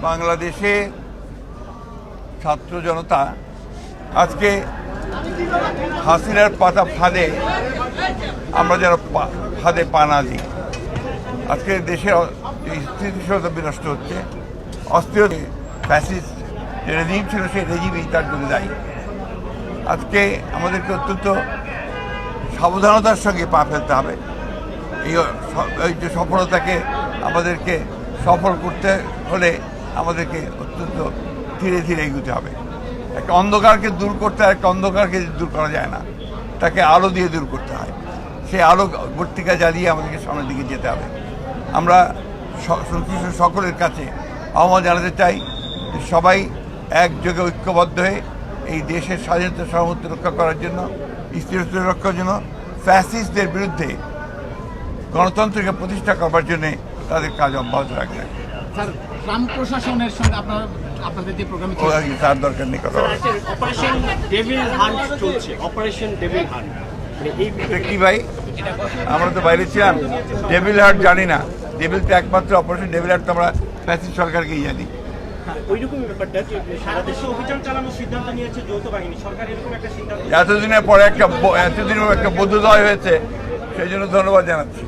বাংলাদেশে ছাত্র জনতা আজকে হাসিনার পাতা ফাঁদে আমরা যেন ফাঁদে পা না দিই। আজকে দেশের স্থিতিশীলতা বিনষ্ট হচ্ছে, অস্থির ফ্যাসিস্ট যে রেজিম ছিল সেই রেজিমই তার জন্য দায়ী। আজকে আমাদেরকে অত্যন্ত সাবধানতার সঙ্গে পা ফেলতে হবে। এই যে সফলতাকে আমাদেরকে সফল করতে হলে আমাদেরকে অত্যন্ত ধীরে ধীরে এগোতে হবে। একটা অন্ধকারকে দূর করতে হয়, একটা অন্ধকারকে দূর করা যায় না, তাকে আলো দিয়ে দূর করতে হয়। সেই আলো বর্তিকা জ্বালিয়ে আমাদেরকে সামনের দিকে যেতে হবে। আমরা সংশ্লিষ্ট সকলের কাছে আহ্বান জানাতে চাই যে সবাই একযোগে ঐক্যবদ্ধ হয়ে এই দেশের স্বাধীনতা সার্বভৌমত্ব রক্ষা করার জন্য, স্থিরতা রক্ষার জন্য, ফ্যাসিস্টদের বিরুদ্ধে গণতন্ত্রকে প্রতিষ্ঠা করবার জন্য তাদের কাজ অব্যাহত রাখবেন। ট্রাম প্রশাসনের সঙ্গে আপনাদের যে প্রোগ্রামে তার দরকার নেই কথা। অপারেশন ডেভিল হান্ট চলছে, অপারেশন ডেভিল হান্ট কি ভাই, আমরা তো বাইরে ছিলাম, ডেভিল হান্ট জানি না। ডেভিল তো একমাত্র অপারেশন ডেভিল হান্ট তো আমরা ফ্যাসিস্ট সরকারকেই জানি। ওইরকমই ব্যাপারটা যে সারা দেশে অভিযান চালানোর সিদ্ধান্ত নিয়েছে যৌথ বাহিনী সরকার, এরকম একটা সিদ্ধান্ত এতদিনের পরে এতদিনের একটা বোধোদয় হয়েছে, সেই জন্য ধন্যবাদ জানাচ্ছি।